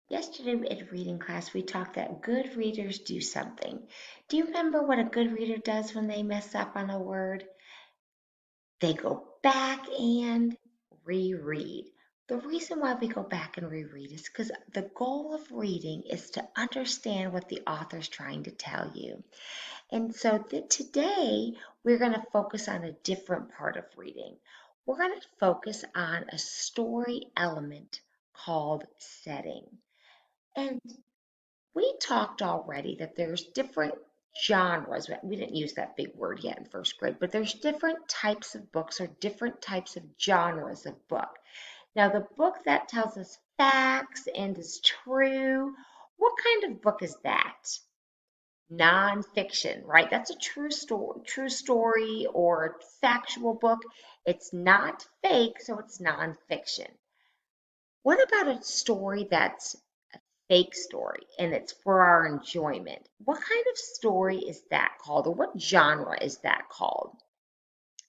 Yesterday in reading class, we talked that good readers do something. Do you remember what a good reader does when they mess up on a word? They go back and reread. The reason why we go back and reread is because the goal of reading is to understand what the author's trying to tell you. And so today we're going to focus on a different part of reading. We're going to focus on a story element called setting. And we talked already that there's different genres. We didn't use that big word yet in first grade, but there's different types of books or different types of genres of book. Now, the book that tells us facts and is true, what kind of book is that? Nonfiction, right? That's a true story or factual book. It's not fake, so it's nonfiction. What about a story that's fake story and it's for our enjoyment? What kind of story is that called, or what genre is that called?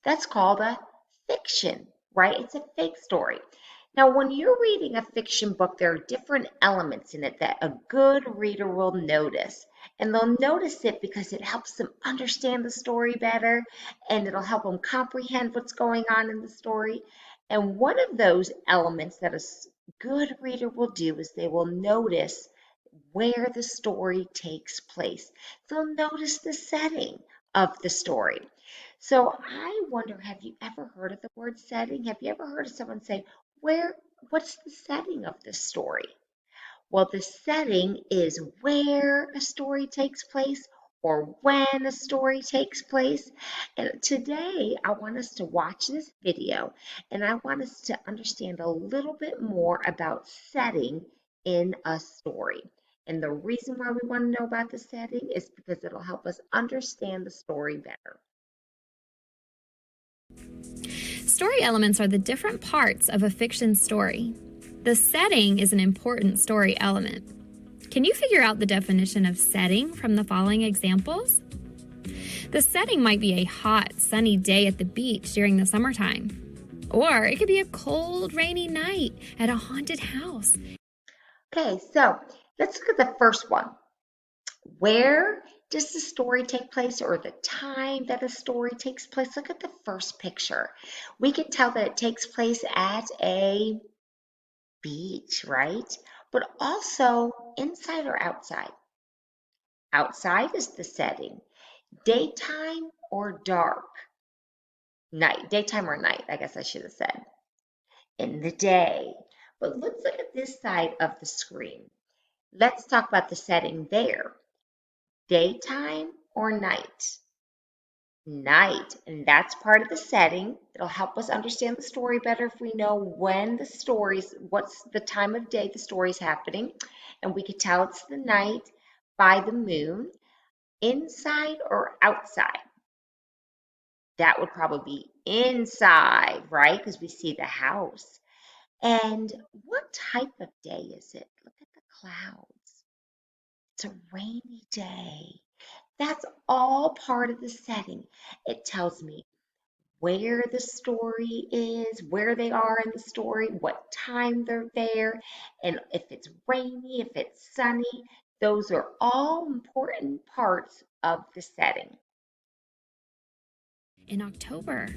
That's called a fiction, right? It's a fake story. Now, when you're reading a fiction book, there are different elements in it that a good reader will notice. And they'll notice it because it helps them understand the story better and it'll help them comprehend what's going on in the story. And one of those elements that a good reader will do is they will notice where the story takes place. They'll notice the setting of the story. So I wonder, have you ever heard of the word setting? Have you ever heard of someone say, what's the setting of this story? Well, the setting is where a story takes place or when a story takes place. And today I want us to watch this video and I want us to understand a little bit more about setting in a story. And the reason why we want to know about the setting is because it'll help us understand the story better. Story elements are the different parts of a fiction story. The setting is an important story element. Can you figure out the definition of setting from the following examples? The setting might be a hot, sunny day at the beach during the summertime. Or it could be a cold, rainy night at a haunted house. Okay, so let's look at the first one. Where does the story take place, or the time that a story takes place? Look at the first picture. We can tell that it takes place at a beach, right? But also inside or outside. Outside is the setting. Daytime or dark? Night. Daytime or night, I guess I should have said. In the day. But let's look at this side of the screen. Let's talk about the setting there. Daytime or night? Night, and that's part of the setting. It'll help us understand the story better if we know what's the time of day the story's happening. And we could tell it's the night by the moon. Inside or outside? That would probably be inside, right? Because we see the house. And what type of day is it? Look at the clouds. It's a rainy day. That's all part of the setting. It tells me where the story is, where they are in the story, what time they're there, and if it's rainy, if it's sunny. Those are all important parts of the setting. In October.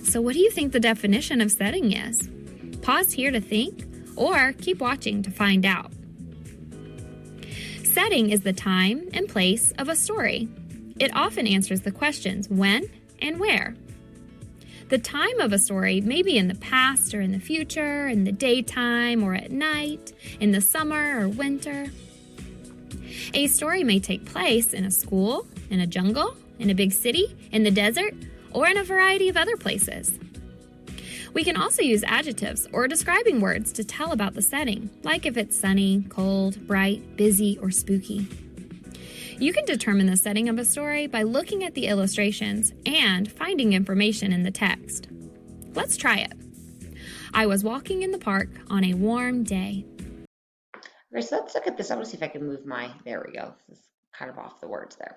So, what do you think the definition of setting is? Pause here to think, or keep watching to find out. Setting is the time and place of a story. It often answers the questions when and where. The time of a story may be in the past or in the future, in the daytime or at night, in the summer or winter. A story may take place in a school, in a jungle, in a big city, in the desert, or in a variety of other places. We can also use adjectives or describing words to tell about the setting, like if it's sunny, cold, bright, busy, or spooky. You can determine the setting of a story by looking at the illustrations and finding information in the text. Let's try it. I was walking in the park on a warm day. Okay, so let's look at this. I want to see if I can move there we go. This is kind of off the words there.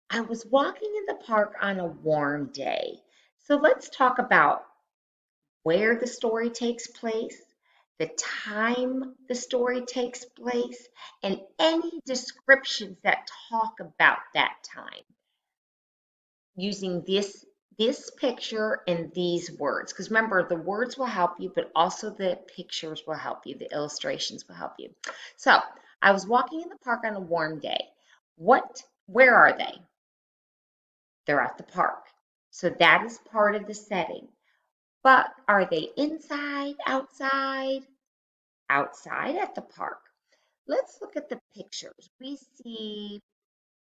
I was walking in the park on a warm day. So let's talk about where the story takes place, the time the story takes place, and any descriptions that talk about that time using this picture and these words. Because remember, the words will help you, but also the pictures will help you, the illustrations will help you. So I was walking in the park on a warm day. Where are they? They're at the park. So that is part of the setting. But are they inside, outside? Outside at the park. Let's look at the pictures. We see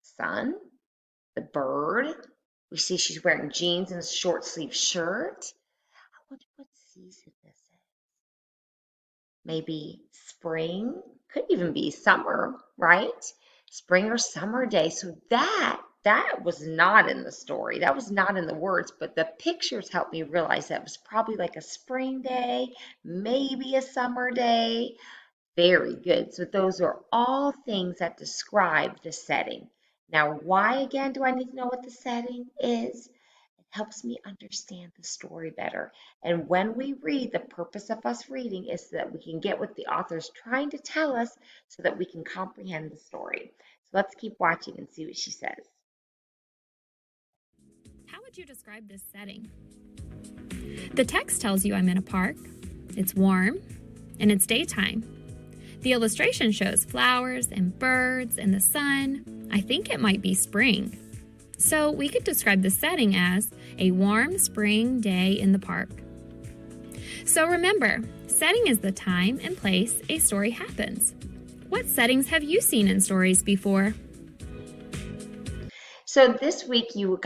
sun, the bird. We see she's wearing jeans and a short sleeve shirt. I wonder what season this is. Maybe spring, could even be summer, right? Spring or summer day. So that was not in the story. That was not in the words, but the pictures helped me realize that it was probably like a spring day, maybe a summer day. Very good. So those are all things that describe the setting. Now, why again do I need to know what the setting is? It helps me understand the story better. And when we read, the purpose of us reading is so that we can get what the author's trying to tell us so that we can comprehend the story. So let's keep watching and see what she says. How would you describe this setting? The text tells you I'm in a park, it's warm, and it's daytime. The illustration shows flowers and birds and the sun. I think it might be spring. So we could describe the setting as a warm spring day in the park. So remember, setting is the time and place a story happens. What settings have you seen in stories before? So this week you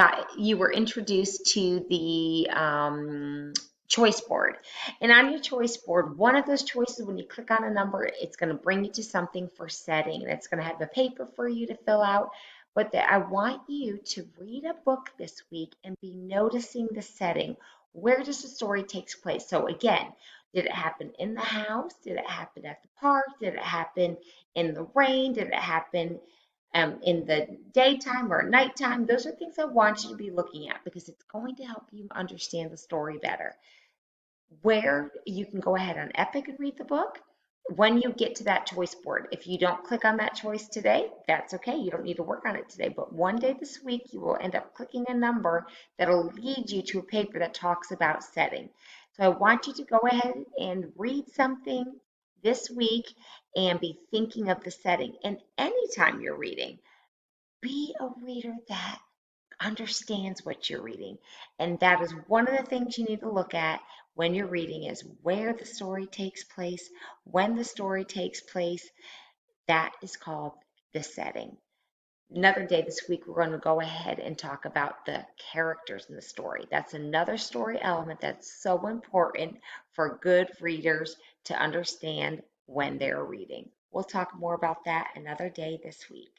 were introduced to the choice board, and on your choice board, one of those choices, when you click on a number, it's going to bring you to something for setting, and it's going to have a paper for you to fill out. But I want you to read a book this week and be noticing the setting. Where does the story take place? So again, did it happen in the house? Did it happen at the park? Did it happen in the rain? Did it happen in the daytime or nighttime? Those are things I want you to be looking at because it's going to help you understand the story better. Where you can go ahead on Epic and read the book. When you get to that choice board, if you don't click on that choice today, that's okay. You don't need to work on it today. But one day this week, you will end up clicking a number that'll lead you to a paper that talks about setting. So I want you to go ahead and read something this week and be thinking of the setting. And anytime you're reading, be a reader that understands what you're reading. And that is one of the things you need to look at when you're reading is where the story takes place, when the story takes place. That is called the setting. Another day this week, we're going to go ahead and talk about the characters in the story. That's another story element that's so important for good readers to understand when they're reading. We'll talk more about that another day this week.